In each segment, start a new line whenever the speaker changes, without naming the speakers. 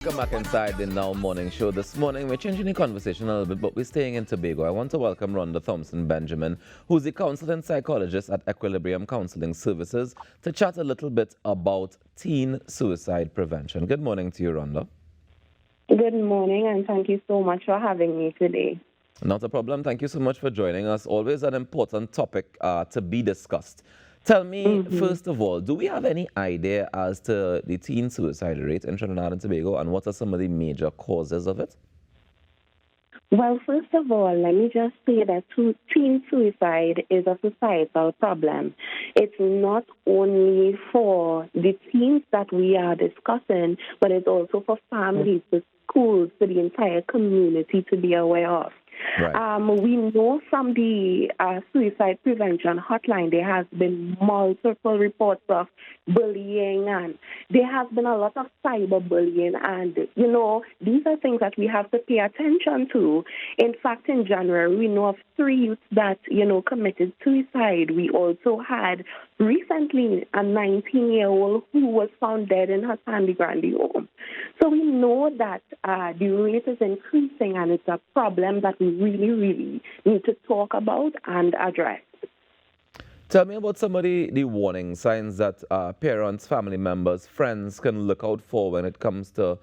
Welcome back inside the Now Morning Show. This morning, we're changing the conversation a little bit, but we're staying in Tobago. I want to welcome Rhonda Thompson-Benjamin, who's the counseling psychologist at Equilibrium Counseling Services, to chat a little bit about teen suicide prevention. Good morning to you, Rhonda.
Good morning, and thank you so much for having me today.
Not a problem. Thank you so much for joining us. Always an important topic to be discussed. Tell me, first of all, do we have any idea as to the teen suicide rate in Trinidad and Tobago, and what are some of the major causes of it?
Well, first of all, let me just say that teen suicide is a societal problem. It's not only for the teens that we are discussing, but it's also for families, the schools, for the entire community to be aware of.
Right.
We know from the suicide prevention hotline there has been multiple reports of bullying, and there has been a lot of cyberbullying, and these are things that we have to pay attention to. In fact, in January we know of 3 youths that committed suicide. We also had recently a 19-year-old who was found dead in her Sandy Grande home. So we know that the rate is increasing, and it's a problem that we really, really need to talk about and address.
Tell me about some of the warning signs that parents, family members, friends can look out for when it comes to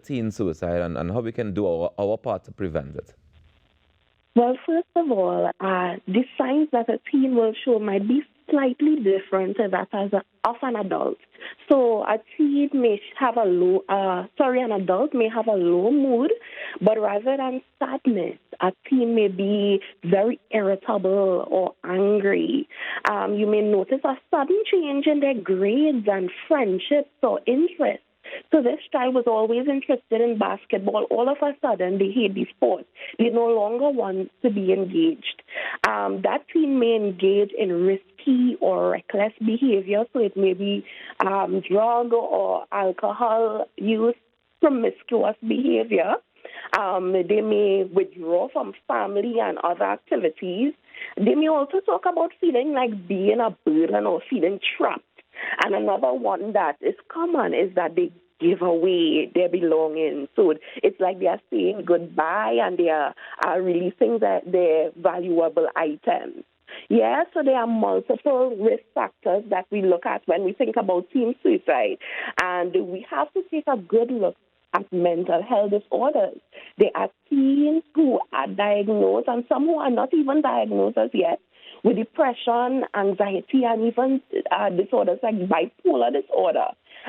teen suicide, and how we can do our part to prevent it.
Well, first of all, the signs that a teen will show might be slightly different to that of an adult. So an adult may have a low mood, but rather than sadness, a teen may be very irritable or angry. You may notice a sudden change in their grades and friendships or interests. So this child was always interested in basketball. All of a sudden, they hate the sport. They no longer want to be engaged. That teen may engage in risky or reckless behavior. So it may be drug or alcohol use, promiscuous behavior. They may withdraw from family and other activities. They may also talk about feeling like being a burden or feeling trapped. And another one that is common is that they give away their belongings. So it's like they are saying goodbye, and they are releasing their valuable items. Yeah, so there are multiple risk factors that we look at when we think about teen suicide. And we have to take a good look at mental health disorders. There are teens who are diagnosed, and some who are not even diagnosed as yet, with depression, anxiety, and even disorders like bipolar disorder.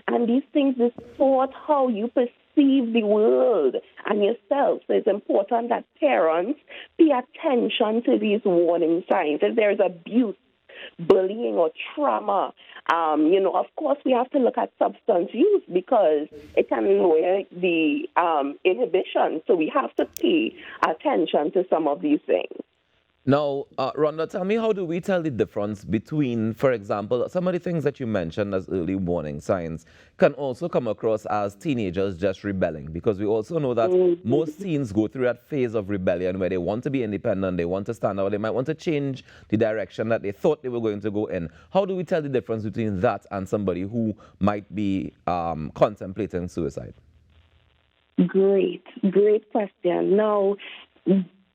And these things distort how you perceive the world and yourself. So it's important that parents pay attention to these warning signs. If there is abuse, bullying, or trauma, of course we have to look at substance use because it can lower the inhibition. So we have to pay attention to some of these things.
Now, Rhonda, tell me, how do we tell the difference between, for example, some of the things that you mentioned as early warning signs can also come across as teenagers just rebelling? Because we also know that most teens go through that phase of rebellion where they want to be independent, they want to stand out, they might want to change the direction that they thought they were going to go in. How do we tell the difference between that and somebody who might be contemplating suicide?
Great question. Now,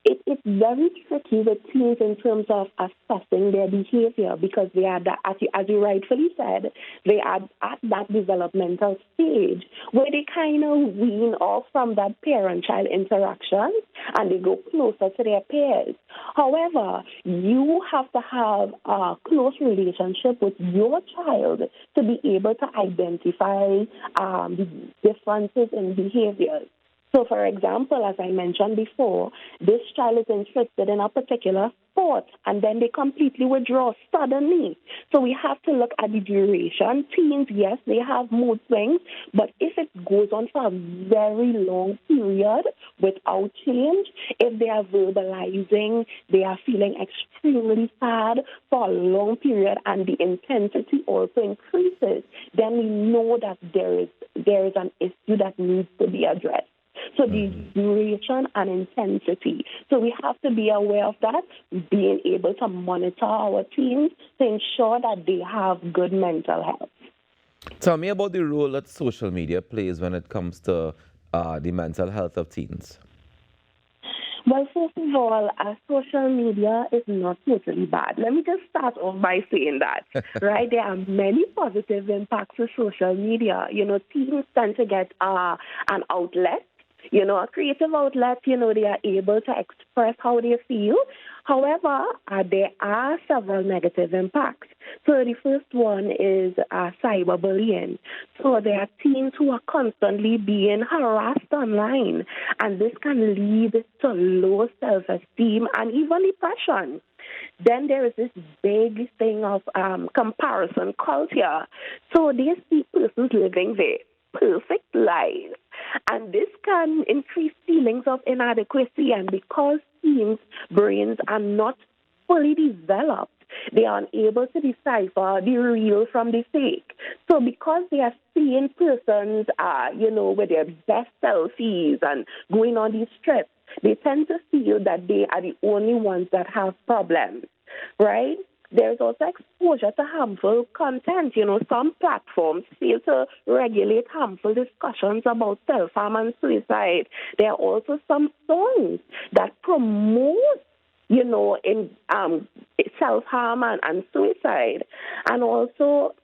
it's very tricky with teens in terms of assessing their behavior because they are, as you rightfully said, they are at that developmental stage where they kind of wean off from that parent-child interaction and they go closer to their peers. However, you have to have a close relationship with your child to be able to identify the differences in behaviors. So, for example, as I mentioned before, this child is interested in a particular sport, and then they completely withdraw suddenly. So we have to look at the duration. Teens, yes, they have mood swings, but if it goes on for a very long period without change, if they are verbalizing, they are feeling extremely sad for a long period, and the intensity also increases, then we know that there is an issue that needs to be addressed. So the duration and intensity. So we have to be aware of that, being able to monitor our teens to ensure that they have good mental health.
Tell me about the role that social media plays when it comes to the mental health of teens?
Well, first of all, social media is not totally bad. Let me just start off by saying that, right? There are many positive impacts of social media. Teens tend to get an outlet, a creative outlet. They are able to express how they feel. However, there are several negative impacts. So the first one is cyberbullying. So there are teens who are constantly being harassed online, and this can lead to low self-esteem and even depression. Then there is this big thing of comparison culture. So they see persons living their perfect lives, and this can increase feelings of inadequacy. And because teens' brains are not fully developed, they are unable to decipher the real from the fake. So because they are seeing persons, with their best selfies and going on these trips, they tend to feel that they are the only ones that have problems, right? There's also exposure to harmful content. Some platforms fail to regulate harmful discussions about self-harm and suicide. There are also some songs that promote in self-harm and suicide. And also,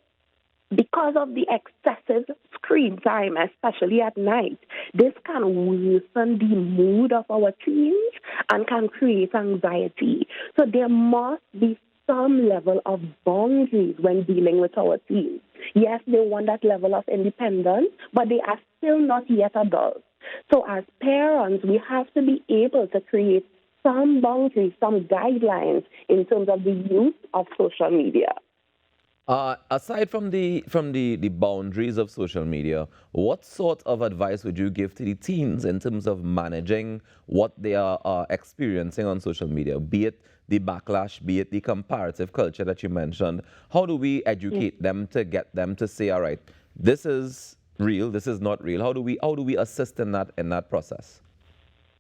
because of the excessive screen time, especially at night, this can worsen the mood of our teens and can create anxiety. So there must be some level of boundaries when dealing with our teens. Yes, they want that level of independence, but they are still not yet adults. So as parents, we have to be able to create some boundaries, some guidelines in terms of the use of social media.
Aside from the boundaries of social media, what sort of advice would you give to the teens in terms of managing what they are experiencing on social media, be it the backlash, be it the comparative culture that you mentioned? How do we educate them to get them to say, all right, this is real, this is not real? How do we assist in that process?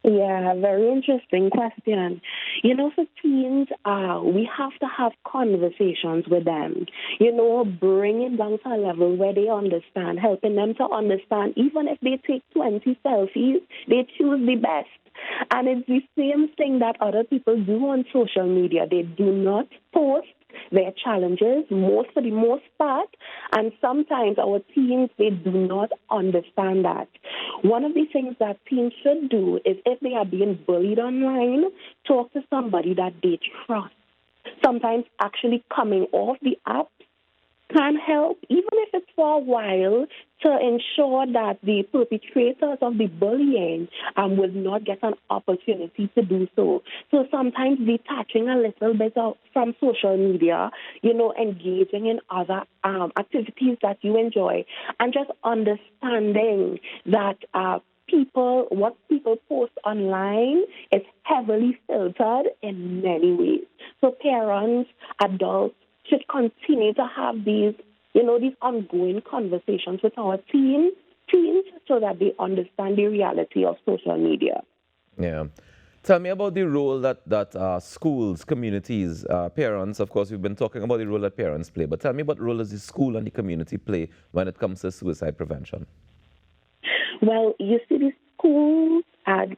Yeah, very interesting question. For teens, we have to have conversations with them. Bring it down to a level where they understand, helping them to understand, even if they take 20 selfies, they choose the best. And it's the same thing that other people do on social media. They do not post their challenges, for the most part, and sometimes our teens, they do not understand that. One of the things that teens should do is, if they are being bullied online, talk to somebody that they trust. Sometimes actually coming off the app can help, even if it's for a while, to ensure that the perpetrators of the bullying will not get an opportunity to do so. So sometimes detaching a little bit from social media, engaging in other activities that you enjoy, and just understanding that what people post online is heavily filtered in many ways. So parents, adults, should continue to have these ongoing conversations with our teens so that they understand the reality of social media.
Yeah. Tell me about the role that schools, communities, parents, of course, we've been talking about the role that parents play, but tell me what role does the school and the community play when it comes to suicide prevention?
Well, you see, the schools,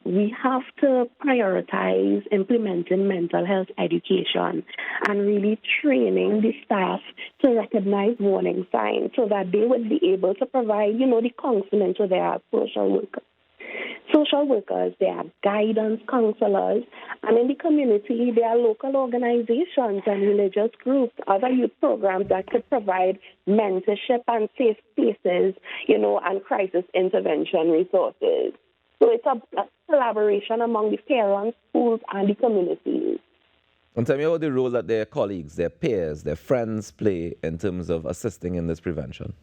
we have to prioritize implementing mental health education and really training the staff to recognize warning signs so that they would be able to provide, the counseling to their social workers. Social workers, they are guidance counselors, and in the community, there are local organizations and religious groups, other youth programs that could provide mentorship and safe spaces, and crisis intervention resources. So it's a collaboration among the parents, schools, and the communities.
And tell me about the role that their colleagues, their peers, their friends play in terms of assisting in this prevention.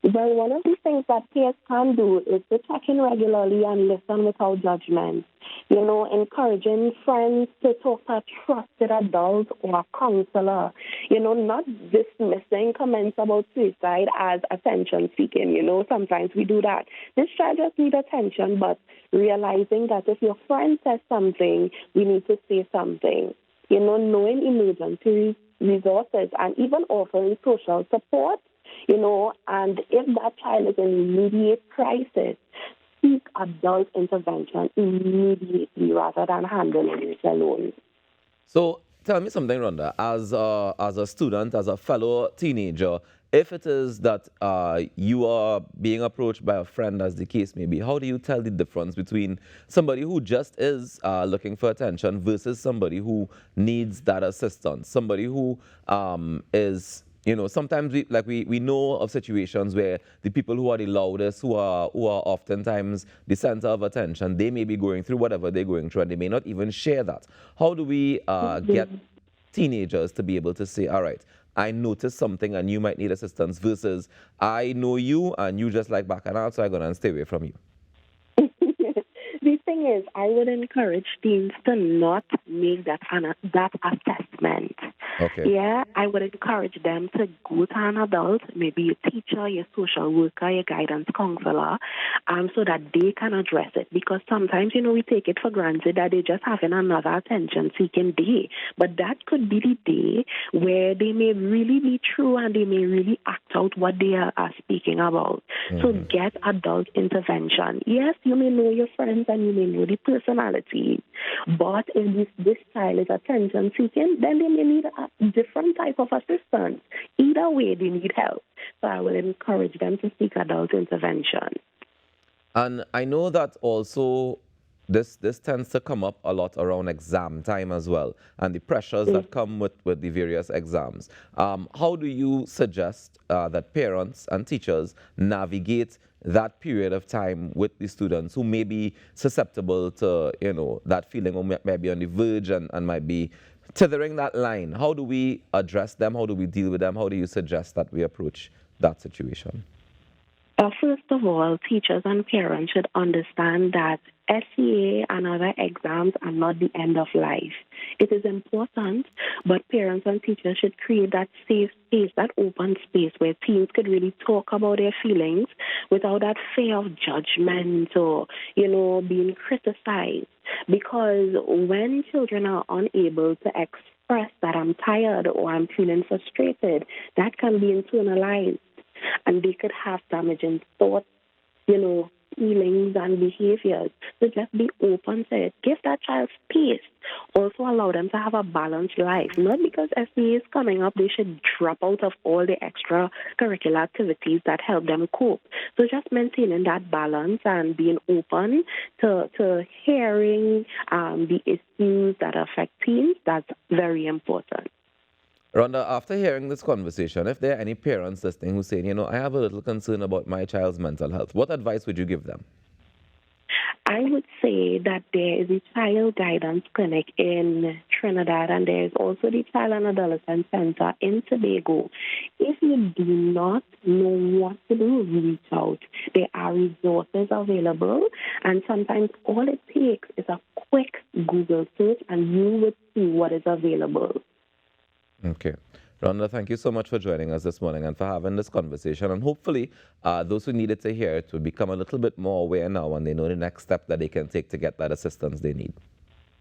Well, one of the things that peers can do is to check in regularly and listen without judgment. Encouraging friends to talk to a trusted adult or a counselor. Not dismissing comments about suicide as attention seeking. Sometimes we do that. This child just needs attention, but realizing that if your friend says something, we need to say something. Knowing emergency resources and even offering social support. And if that child is in immediate crisis, adult intervention immediately rather than handling it alone.
So tell me something, Rhonda. As a student, as a fellow teenager, if it is that you are being approached by a friend, as the case may be, how do you tell the difference between somebody who just is looking for attention versus somebody who needs that assistance, somebody who is sometimes we know of situations where the people who are the loudest, who are oftentimes the center of attention, they may be going through whatever they're going through, and they may not even share that. How do we get teenagers to be able to say, all right, I noticed something and you might need assistance, versus I know you and you just like bacchanal, so I'm going to stay away from you?
The thing is, I would encourage teens to not make that assessment.
Okay.
Yeah, I would encourage them to go to an adult, maybe your teacher, your social worker, your guidance counselor, so that they can address it. Because sometimes, we take it for granted that they're just having another attention-seeking day. But that could be the day where they may really be true and they may really act out what they are speaking about. So get adult intervention. Yes, you may know your friends and you may know the personality, but if this child is attention-seeking, then they may need a different type of assistance. Either way, they need help. So I will encourage them to seek adult intervention.
And I know that also this tends to come up a lot around exam time as well, and the pressures that come with the various exams. How do you suggest that parents and teachers navigate that period of time with the students who may be susceptible to, that feeling, or might be on the verge and might be tethering that line? How do we address them? How do we deal with them? How do you suggest that we approach that situation?
First of all, teachers and parents should understand that SCA and other exams are not the end of life. It is important, but parents and teachers should create that safe space, that open space where teens could really talk about their feelings without that fear of judgment or, being criticized. Because when children are unable to express that I'm tired or I'm feeling frustrated, that can be internalized. And they could have damaging thoughts, feelings and behaviors. So just be open to it. Give that child space. Also allow them to have a balanced life. Not because SCA is coming up, they should drop out of all the extracurricular activities that help them cope. So just maintaining that balance and being open to hearing the issues that affect teens, that's very important.
Rhonda, after hearing this conversation, if there are any parents listening who say, I have a little concern about my child's mental health, what advice would you give them?
I would say that there is a child guidance clinic in Trinidad, and there is also the Child and Adolescent Center in Tobago. If you do not know what to do, reach out. There are resources available, and sometimes all it takes is a quick Google search, and you would see what is available.
Okay. Rhonda, thank you so much for joining us this morning and for having this conversation. And hopefully, those who needed to hear it will become a little bit more aware now, and they know the next step that they can take to get that assistance they need.